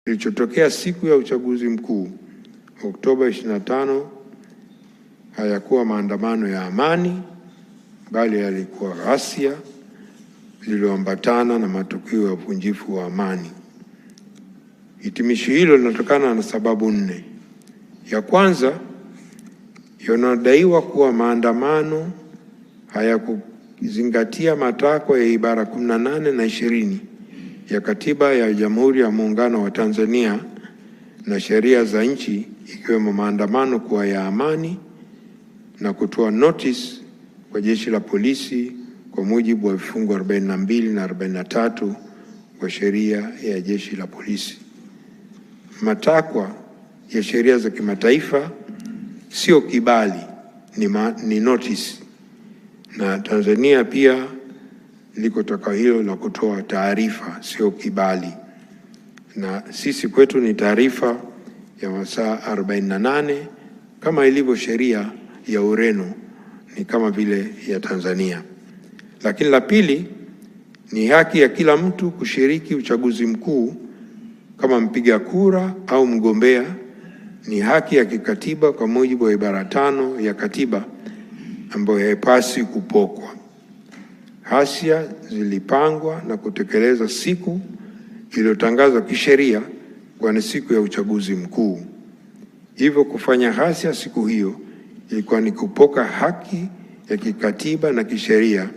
Kilichotokea siku ya uchaguzi mkuu Oktoba 25 hayakuwa maandamano ya amani, bali yalikuwa ghasia zilizoambatana na matukio ya uvunjifu wa amani. Hitimisho hilo linatokana na sababu 4. Ya kwanza, yanadaiwa kuwa maandamano hayakuzingatia matakwa ya ibara 18 na 20 ya Katiba ya Jamhuri ya Muungano wa Tanzania na sheria za nchi, ikiwemo maandamano kuwa ya amani na kutoa notice kwa jeshi la polisi kwa mujibu wa vifungu 42 na 43 wa sheria ya jeshi la polisi. Matakwa ya sheria za kimataifa sio kibali, ni notice, na Tanzania pia liko takwa hilo la kutoa taarifa, sio kibali, na sisi kwetu ni taarifa ya masaa 48 kama ilivyo sheria ya Ureno, ni kama vile ya Tanzania. Lakini la pili ni haki ya kila mtu kushiriki uchaguzi mkuu kama mpiga kura au mgombea. Ni haki ya kikatiba kwa mujibu wa ibara 5 ya katiba ambayo haipaswi kupokwa. Ghasia zilipangwa na kutekeleza siku iliyotangazwa kisheria kwa ni siku ya uchaguzi mkuu. Hivyo kufanya ghasia siku hiyo ilikuwa ni kupoka haki ya kikatiba na kisheria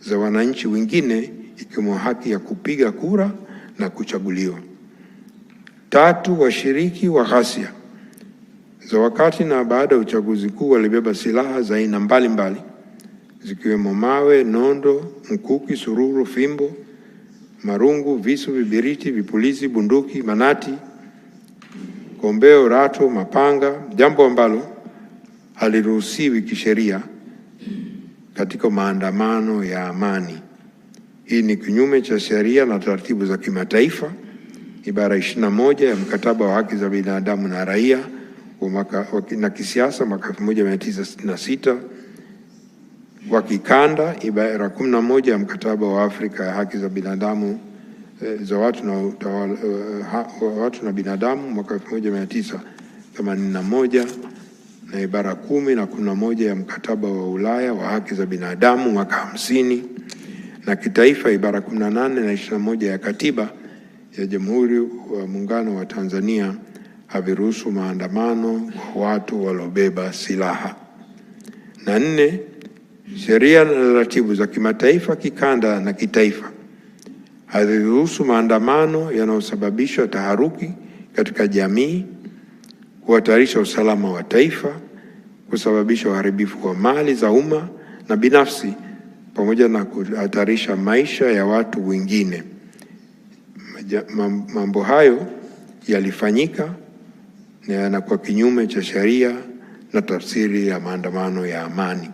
za wananchi wengine, ikiwemo haki ya kupiga kura na kuchaguliwa. 3, washiriki wa ghasia za wakati na baada ya uchaguzi mkuu walibeba silaha za aina mbalimbali zikiwemo mawe, nondo, mkuki, sururu, fimbo, marungu, visu, vibiriti, vipulizi, bunduki, manati, kombeo, rato, mapanga, jambo ambalo haliruhusiwi kisheria katika maandamano ya amani. Hii ni kinyume cha sheria na taratibu za kimataifa, ibara 21 ya mkataba wa haki za binadamu na raia na kisiasa mwaka 1966, wa kikanda ibara 11 ya mkataba wa Afrika ya haki za binadamu za watu na binadamu mwaka 1981, na ibara 10 na 11 ya mkataba wa Ulaya wa haki za binadamu mwaka 50, na kitaifa ibara 18 na 21 ya katiba ya Jamhuri wa Muungano wa Tanzania haviruhusu maandamano kwa watu waliobeba silaha. Na 4, sheria na taratibu za kimataifa, kikanda na kitaifa haziruhusu maandamano yanayosababisha taharuki katika jamii, kuhatarisha usalama wa taifa, kusababisha uharibifu wa mali za umma na binafsi, pamoja na kuhatarisha maisha ya watu wengine. Mambo hayo yalifanyika na yanakuwa kinyume cha sheria na tafsiri ya maandamano ya amani.